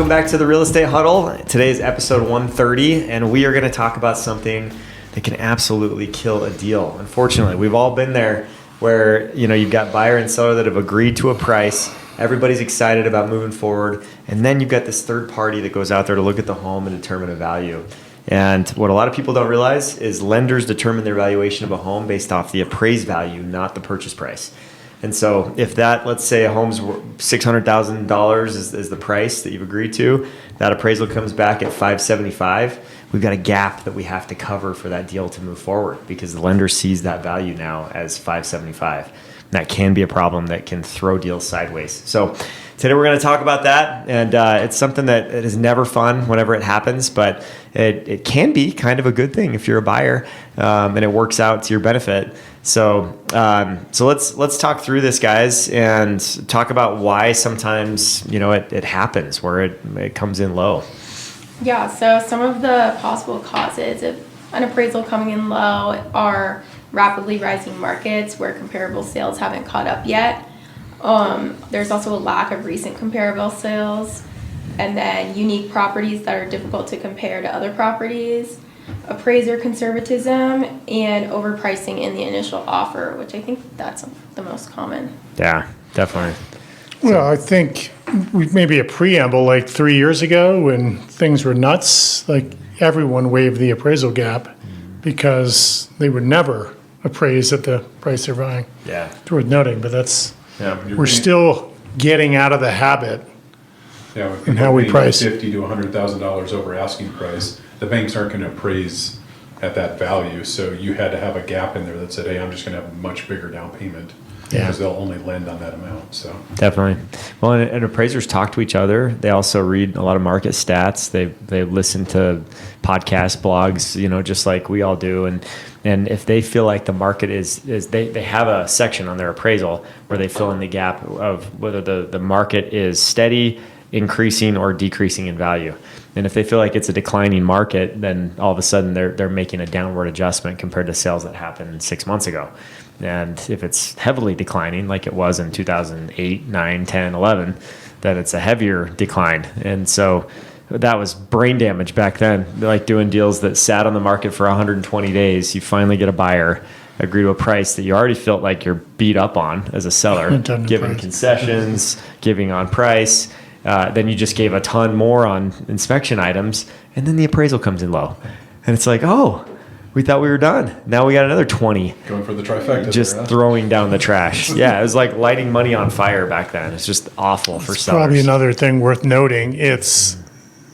welcome back to the Real Estate Huddle. Today is episode 130, and we are going to talk about something that can absolutely kill a deal. Unfortunately, we've all been there where, you've got buyer and seller that have agreed to a price. Everybody's excited about moving forward, and then you've got this third party that goes out there to look at the home and determine a value. And what a lot of people don't realize is lenders determine their valuation of a home based off the appraised value, not the purchase price. And so if that, let's say a home's $600,000 is the price that you've agreed to, that appraisal comes back at $575, we've got a gap that we have to cover for that deal to move forward because the lender sees that value now as $575. That can be a problem that can throw deals sideways. So today we're going to talk about that, and it's something that it is never fun whenever it happens, but it can be kind of a good thing if you're a buyer, and it works out to your benefit. So let's talk through this, guys, and talk about why sometimes it happens where it comes in low. Yeah. So some of the possible causes of an appraisal coming in low are rapidly rising markets where comparable sales haven't caught up yet. There's also a lack of recent comparable sales, and then unique properties that are difficult to compare to other properties, appraiser conservatism, and overpricing in the initial offer, which I think that's the most common. Yeah, definitely. Well, I think maybe a preamble like 3 years ago when things were nuts, like everyone waived the appraisal gap because they would never appraise at the price they're buying. Yeah. It's worth noting, but that's Yeah, we're still getting out of the habit in how we price. $50,000 to $100,000 over asking price. The banks aren't going to appraise at that value, so you had to have a gap in there that said, "Hey, I'm just going to have a much bigger down payment." Yeah. Because they'll only lend on that amount. So Definitely. Well, and appraisers talk to each other. They also read a lot of market stats. They listen to podcasts, blogs, just like we all do. And if they feel like the market is they have a section on their appraisal where they fill in the gap of whether the market is steady, increasing, or decreasing in value. And if they feel like it's a declining market, then all of a sudden they're making a downward adjustment compared to sales that happened 6 months ago. And if it's heavily declining, like it was in 2008, 9, 10, 11, then it's a heavier decline. And so that was brain damage back then, like doing deals that sat on the market for 120 days. You finally get a buyer, agree to a price that you already felt like you're beat up on as a seller, giving concessions, giving on price. Then you just gave a ton more on inspection items, and then the appraisal comes in low. And it's like, oh, we thought we were done. Now we got another 20. going for the trifecta. Just throwing down the trash. Yeah, it was like lighting money on fire back then. It's just awful for sellers. Probably another thing worth noting, it's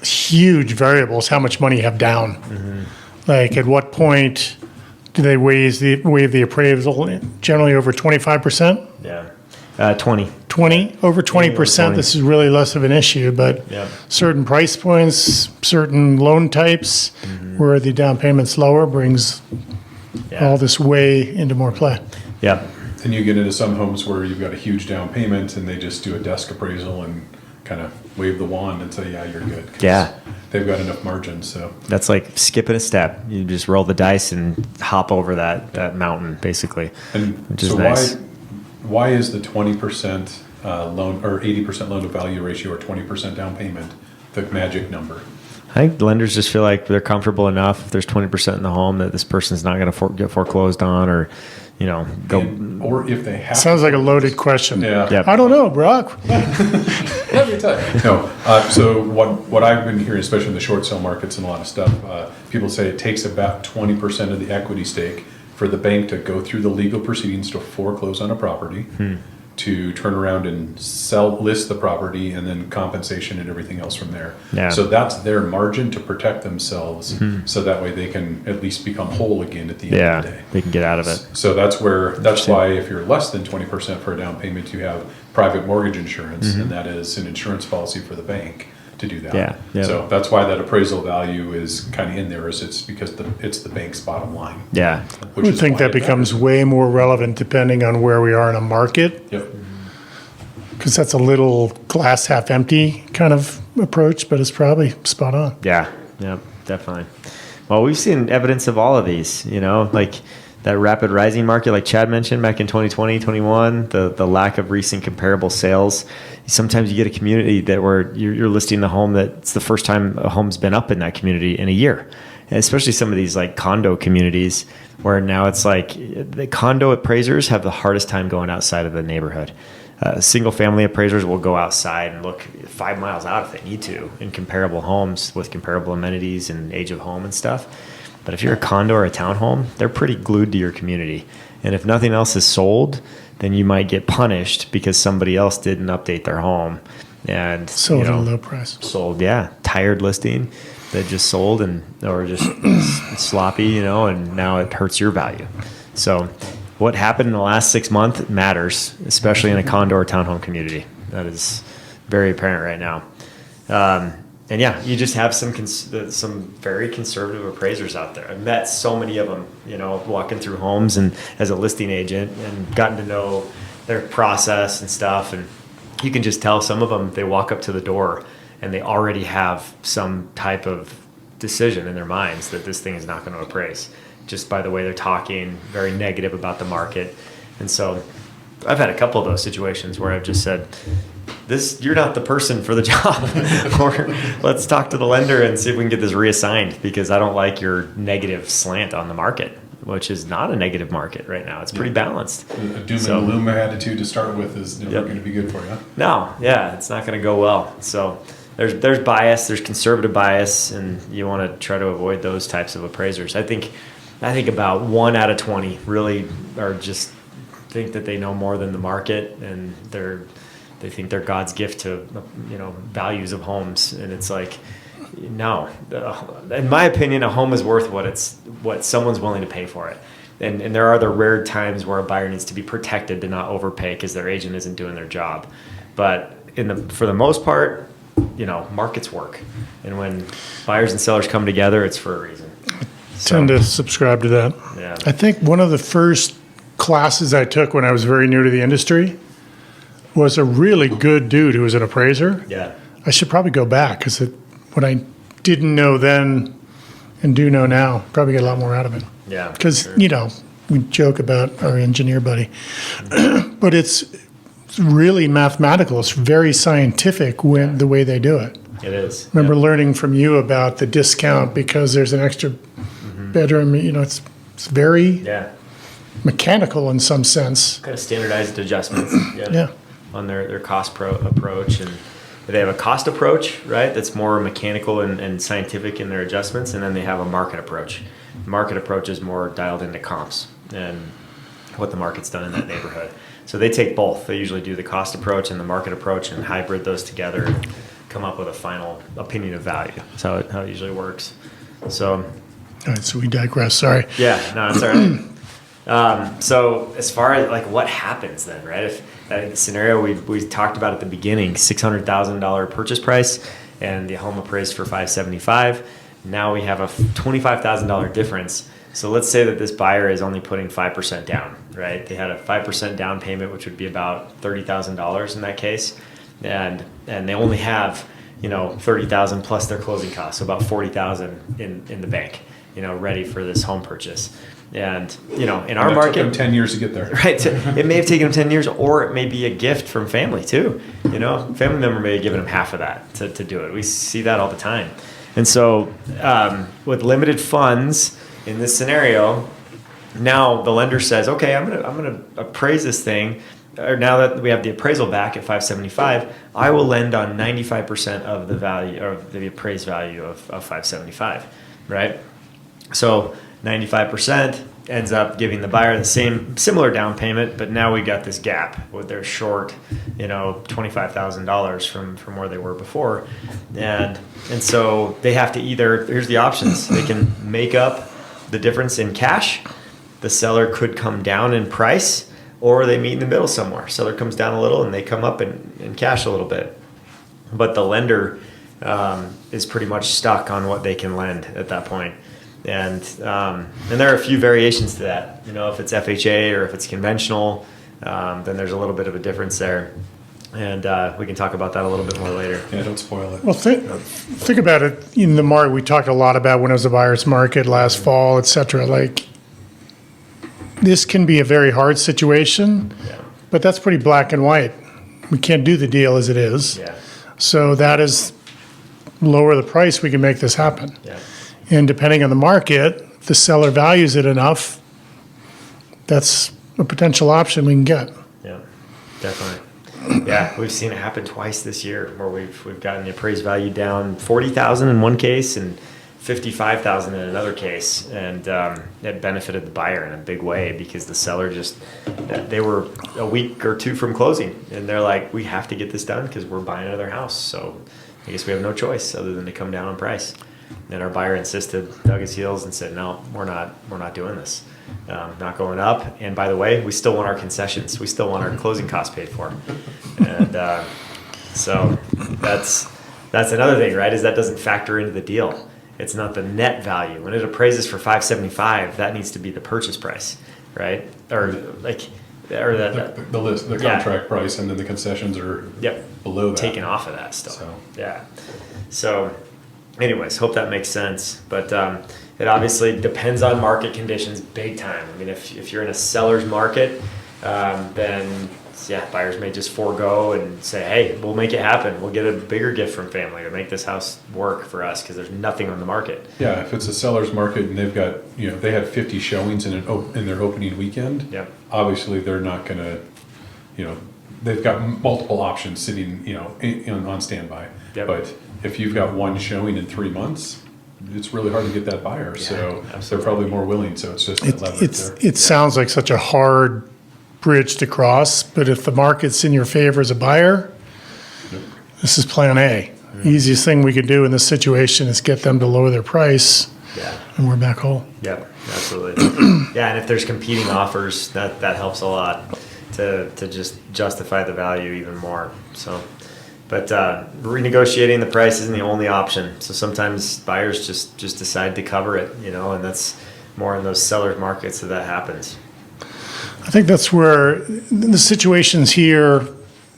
huge variables how much money you have down. Mm-hmm. Like at what point do they waive the appraisal? Generally over 25%? Yeah. 20. 20? Over 20%, this is really less of an issue, but certain price points, certain loan types where the down payment's lower brings all this way into more play. Yeah. Then you get into some homes where you've got a huge down payment and they just do a desk appraisal and kind of wave the wand and say, yeah, you're good. Yeah. They've got enough margin. So that's like skipping a step. You just roll the dice and hop over that mountain, basically, which is so nice. Why is the 20% loan or 80% loan to value ratio or 20% down payment the magic number? I think lenders just feel like they're comfortable enough if there's 20% in the home that this person's not going to get foreclosed on, or or if they have. Sounds like a loaded question. Yeah. Yep. I don't know, Brock. Let me tell you. No. So what I've been hearing, especially in the short sale markets and a lot of stuff, people say it takes about 20% of the equity stake for the bank to go through the legal proceedings to foreclose on a property, to turn around and list the property, and then compensation and everything else from there. Yeah. So that's their margin to protect themselves, so that way they can at least become whole again at the end of the day. They can get out of it. So that's why if you're less than 20% for a down payment, you have private mortgage insurance, and that is an insurance policy for the bank to do that. Yeah. Yep. So that's why that appraisal value is kind of in there, is it's because it's the bank's bottom line. Yeah. I would think that becomes way more relevant depending on where we are in a market, Yep. because that's a little glass half empty kind of approach, but it's probably spot on. Yeah. Yep. Definitely. Well, we've seen evidence of all of these, like that rapid rising market, like Chad mentioned back in 2020, 21, the lack of recent comparable sales. Sometimes you get a community where you're listing the home that's the first time a home's been up in that community in a year. And especially some of these like condo communities where now it's like the condo appraisers have the hardest time going outside of the neighborhood. Single family appraisers will go outside and look 5 miles out if they need to in comparable homes with comparable amenities and age of home and stuff. But if you're a condo or a townhome, they're pretty glued to your community. And if nothing else is sold, then you might get punished because somebody else didn't update their home and Sold at a low price. Sold, yeah, tired listing that just sold or just sloppy, and now it hurts your value. So what happened in the last 6 months matters, especially in a condo or townhome community. That is very apparent right now. And yeah, you just have some very conservative appraisers out there. I've met so many of them, walking through homes and as a listing agent and gotten to know their process and stuff. And you can just tell some of them, they walk up to the door and they already have some type of decision in their minds that this thing is not going to appraise just by the way they're talking, very negative about the market. And so I've had a couple of those situations where I've just said, you're not the person for the job. Or let's talk to the lender and see if we can get this reassigned because I don't like your negative slant on the market, which is not a negative market right now. It's pretty balanced. A doom and gloom attitude to start with is never going to be good for you. No, yeah, it's not going to go well. So there's bias, there's conservative bias, and you want to try to avoid those types of appraisers. I think about 1 out of 20 really are just think that they know more than the market, and they think they're God's gift to values of homes, and it's like, no. In my opinion, a home is worth what someone's willing to pay for it, and there are the rare times where a buyer needs to be protected to not overpay because their agent isn't doing their job, but for the most part, markets work, and when buyers and sellers come together, it's for a reason. Tend to subscribe to that. Yeah. I think one of the first classes I took when I was very new to the industry was a really good dude who was an appraiser. Yeah. I should probably go back because what I didn't know then and do know now, probably get a lot more out of it. Yeah. Because, sure. We joke about our engineer buddy, but it's really mathematical. It's very scientific the way they do it. It is. Remember learning from you about the discount because there's an extra bedroom. It's very mechanical in some sense. Kind of standardized adjustments. Yeah. On their cost approach, and they have a cost approach, right? That's more mechanical and scientific in their adjustments, and then they have a market approach. The market approach is more dialed into comps and what the market's done in that neighborhood. So they take both. They usually do the cost approach and the market approach and hybrid those together and come up with a final opinion of value. That's how it usually works. So, All right, so we digress. Sorry. yeah, no, it's all right. So as far as like what happens then, right? If the scenario we talked about at the beginning, $600,000 purchase price, and the home appraised for $575,000. Now we have a $25,000 difference. So let's say that this buyer is only putting 5% down, right? They had a 5% down payment, which would be about $30,000 in that case, and they only have $30,000 plus their closing costs, so about $40,000 in the bank, ready for this home purchase. And in our market, took them 10 years to get there. Right, it may have taken them 10 years, or it may be a gift from family too. Family member may have given them half of that to do it. We see that all the time. And so, with limited funds in this scenario, now the lender says, "Okay, I'm gonna appraise this thing. Or now that we have the appraisal back at $575,000, I will lend on 95% of the value or the appraised value of $575,000, right? So 95% ends up giving the buyer the similar down payment, but now we got this gap where they're short, $25,000 from where they were before, and so they have to here's the options. They can make up the difference in cash. The seller could come down in price, or they meet in the middle somewhere. Seller comes down a little and they come up in cash a little bit, but the lender is pretty much stuck on what they can lend at that point. And there are a few variations to that. If it's FHA or if it's conventional, then there's a little bit of a difference there. And we can talk about that a little bit more later. Yeah, don't spoil it. Well, think about it. In the market, we talked a lot about when it was a buyer's market last fall, et cetera. Like, this can be a very hard situation, Yeah. but that's pretty black and white. We can't do the deal as it is. Yeah. So that is lower the price, we can make this happen. Yeah. And depending on the market, if the seller values it enough, that's a potential option we can get. Yeah. Definitely. Yeah, we've seen it happen twice this year where we've gotten the appraised value down 40,000 in one case and 55,000 in another case, and it benefited the buyer in a big way because the seller they were a week or two from closing, and they're like, we have to get this done because we're buying another house, so I guess we have no choice other than to come down on price. And our buyer insisted, dug his heels, and said, no, we're not doing this. Not going up. And by the way, we still want our concessions. We still want our closing costs paid for. And so that's another thing, right? Is that doesn't factor into the deal. It's not the net value. When it appraises for $575, that needs to be the purchase price, right? Or The list, the Yeah. contract price, and then the concessions are Yep. below that. taken off of that still. So. Yeah. So, anyways, hope that makes sense. But it obviously depends on market conditions big time. I mean, if you're in a seller's market, then yeah, buyers may just forego and say, hey, we'll make it happen. We'll get a bigger gift from family to make this house work for us because there's nothing on the market. Yeah, if it's a seller's market and they've got, they had 50 showings in their opening weekend, Yep. obviously they're not gonna, they've got multiple options sitting, on standby. Yep. But if you've got one showing in 3 months, it's really hard to get that buyer, so they're absolutely. probably more willing, so it's just that leverage there. It sounds like such a hard bridge to cross, but if the market's in your favor as a buyer, this is plan A. Easiest thing we could do in this situation is get them to lower their price, Yeah. and we're back whole. Yep, absolutely. Yeah, and if there's competing offers, that helps a lot to just justify the value even more. So, but renegotiating the price isn't the only option. So sometimes buyers just decide to cover it, and that's more in those sellers markets that happens. I think that's where the situations here,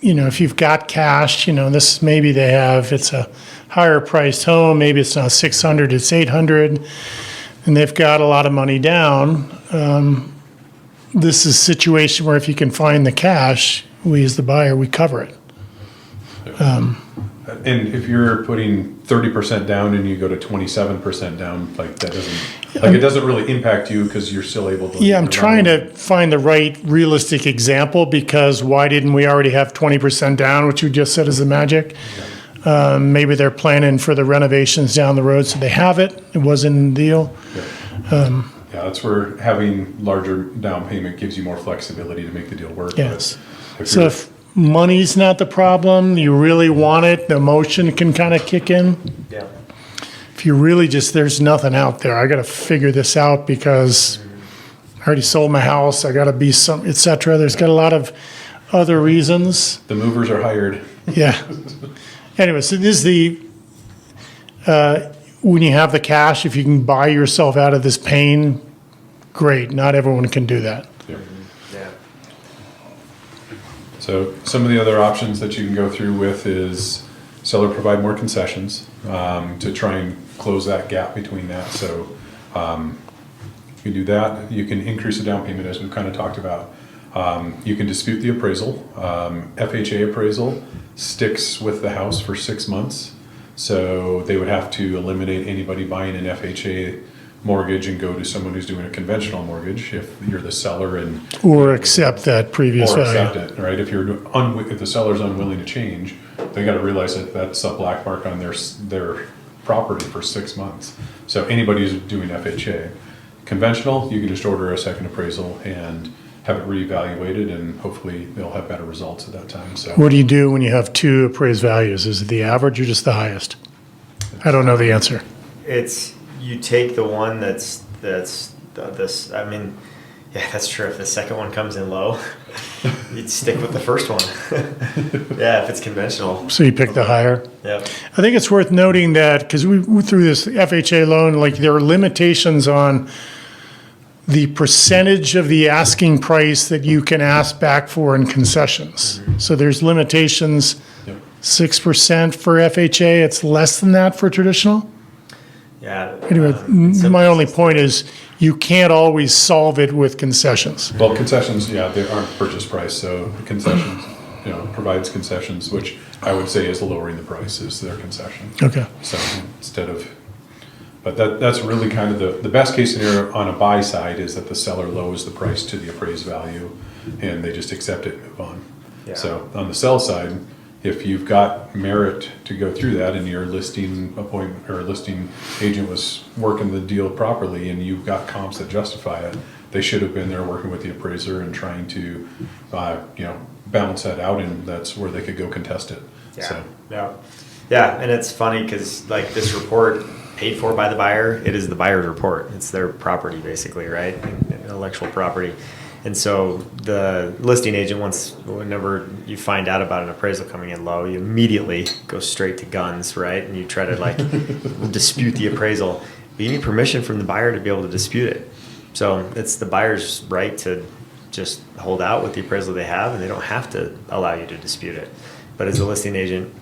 if you've got cash, this maybe it's a higher priced home, maybe it's not 600, it's 800, and they've got a lot of money down. This is a situation where if you can find the cash, we as the buyer, we cover it. And if you're putting 30% down and you go to 27% down, like that it doesn't really impact you because you're still able to. Yeah, I'm trying to find the right realistic example because why didn't we already have 20% down, which you just said is the magic? Maybe they're planning for the renovations down the road, so they have it. It wasn't in the deal. Yeah, that's where having larger down payment gives you more flexibility to make the deal work. Yes. But So if money's not the problem, you really want it, the emotion can kind of kick in. Yeah. If you really there's nothing out there, I got to figure this out because I already sold my house, I got to be et cetera. There's got a lot of other reasons. the movers are hired. Yeah. Anyway, so this is when you have the cash, if you can buy yourself out of this pain, great. Not everyone can do that. Yeah. Yeah. So some of the other options that you can go through with is seller provide more concessions to try and close that gap between that. So you can do that. You can increase the down payment as we've kind of talked about. You can dispute the appraisal. FHA appraisal sticks with the house for 6 months. So they would have to eliminate anybody buying an FHA mortgage and go to someone who's doing a conventional mortgage if you're the seller and Or accept that previous or value. accept it, right? If the seller's unwilling to change, they got to realize that that's a black mark on their property for 6 months. So anybody who's doing FHA, conventional, you can just order a second appraisal and have it reevaluated, and hopefully they'll have better results at that time. So What do you do when you have two appraised values? Is it the average or just the highest? I don't know the answer. It's you take the one that's this. I mean, yeah, that's true. If the second one comes in low, you'd stick with the first one. Yeah, if it's conventional. So you pick the higher. Yep. I think it's worth noting that because we went through this FHA loan, like there are limitations on the percentage of the asking price that you can ask back for in concessions. So there's limitations, Yep. 6% for FHA, it's less than that for traditional? Yeah. Anyway, So- my only point is you can't always solve it with concessions. Well, concessions, yeah, they aren't purchase price, so concessions, provides concessions, which I would say is lowering the price is their concession. Okay. So instead of, but that's really kind of the best case scenario on a buy side is that the seller lowers the price to the appraised value and they just accept it and move on. Yeah. So on the sell side, if you've got merit to go through that and your listing appointment or listing agent was working the deal properly and you've got comps that justify it, they should have been there working with the appraiser and trying to, balance that out, and that's where they could go contest it. Yeah. So, Yeah, and it's funny because like this report paid for by the buyer, it is the buyer's report. It's their property basically, right? Intellectual property. And so the listing agent, whenever you find out about an appraisal coming in low, you immediately go straight to guns, right? And you try to like dispute the appraisal. But you need permission from the buyer to be able to dispute it. So it's the buyer's right to just hold out with the appraisal they have, and they don't have to allow you to dispute it. But as a listing agent,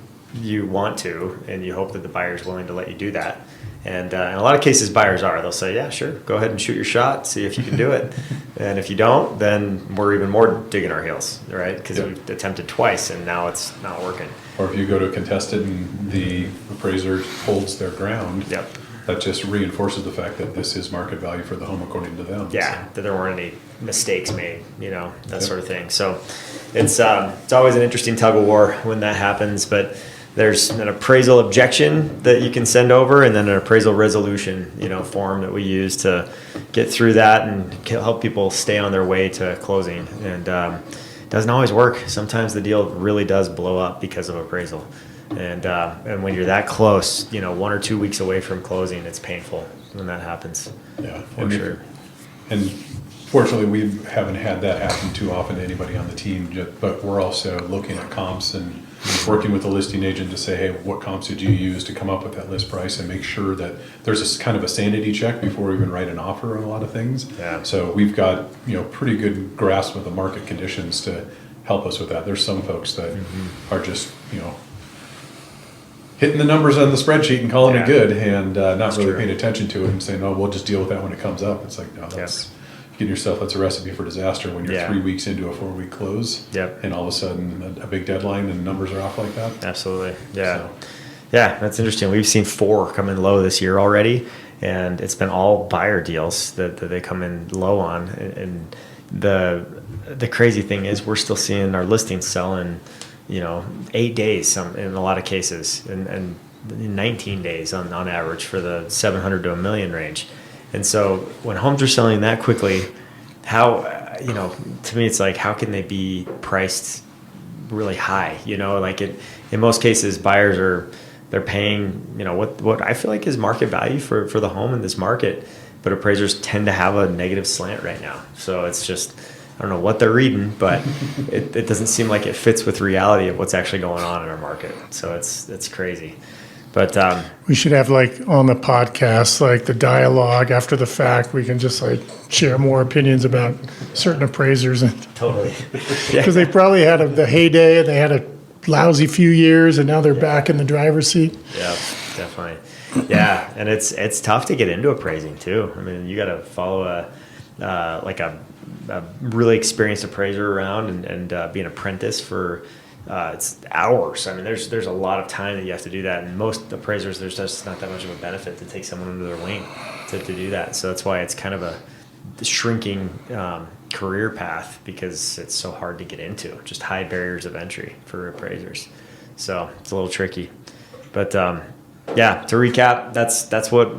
you want to, and you hope that the buyer is willing to let you do that. And in a lot of cases, buyers are. They'll say, yeah, sure, go ahead and shoot your shot, see if you can do it. And if you don't, then we're even more digging our heels, right? Because we've attempted twice, and now it's not working. or if you go to contest it and the appraiser holds their ground, Yep. that just reinforces the fact that this is market value for the home according to them. Yeah, So, that there weren't any mistakes made, that Yep. sort of thing. So it's always an interesting tug of war when that happens, but there's an appraisal objection that you can send over, and then an appraisal resolution, form that we use to get through that and help people stay on their way to closing. And it doesn't always work. Sometimes the deal really does blow up because of appraisal. And when you're that close, 1 or 2 weeks away from closing, it's painful when that happens. yeah. For sure. And fortunately, we haven't had that happen too often to anybody on the team, but we're also looking at comps and working with the listing agent to say, hey, what comps did you use to come up with that list price, and make sure that there's a kind of a sanity check before we even write an offer on a lot of things. Yeah. So we've got, pretty good grasp of the market conditions to help us with that. There's some folks that are just, hitting the numbers on the spreadsheet and calling Yeah. it good, and not That's really true. paying attention to it and saying, oh, we'll just deal with that when it comes up. It's like, no, that's that's a recipe for disaster when you're Yeah. 3 weeks into a 4-week close. Yep. And all of a sudden a big deadline and numbers are off like that. Absolutely. Yeah. So- Yeah, that's interesting. We've seen 4 come in low this year already, and it's been all buyer deals that they come in low on. And the crazy thing is we're still seeing our listings sell in, 8 days in a lot of cases, and 19 days on average for the 700 to a million range. And so when homes are selling that quickly, how, to me, it's like, how can they be priced really high? In most cases, buyers they're paying, what I feel like is market value for the home in this market, but appraisers tend to have a negative slant right now. So it's just, I don't know what they're reading, but it doesn't seem like it fits with reality of what's actually going on in our market. So it's crazy. But We should have on the podcast, the dialogue after the fact. We can just share more opinions about certain appraisers, totally. because they probably had the heyday and they had a lousy few years, and now they're back in the driver's seat. Yeah, definitely. Yeah, and it's tough to get into appraising too. I mean, you got to follow a really experienced appraiser around and be an apprentice for it's hours. I mean, there's a lot of time that you have to do that, and most appraisers, there's just not that much of a benefit to take someone under their wing to do that. So that's why it's kind of a shrinking career path, because it's so hard to get into. Just high barriers of entry for appraisers. So it's a little tricky. But to recap, that's what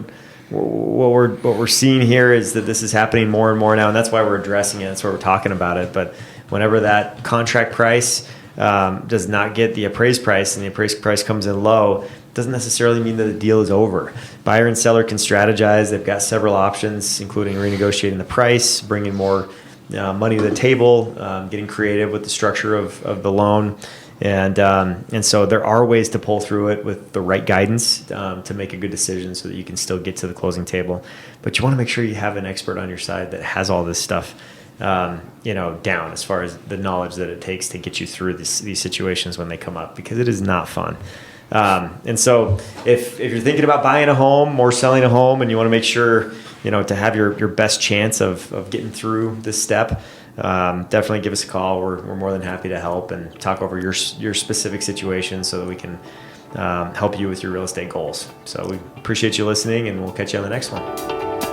we're seeing here is that this is happening more and more now, and that's why we're addressing it. That's why we're talking about it. But whenever that contract price does not get the appraised price, and the appraised price comes in low, doesn't necessarily mean that the deal is over. Buyer and seller can strategize. They've got several options, including renegotiating the price, bringing more money to the table, getting creative with the structure of the loan. And so there are ways to pull through it with the right guidance to make a good decision so that you can still get to the closing table. But you want to make sure you have an expert on your side that has all this stuff down as far as the knowledge that it takes to get you through these situations when they come up, because it is not fun. And so if you're thinking about buying a home or selling a home and you want to make sure, to have your best chance of getting through this step, definitely give us a call. We're more than happy to help and talk over your specific situation so that we can help you with your real estate goals. So we appreciate you listening, and we'll catch you on the next one.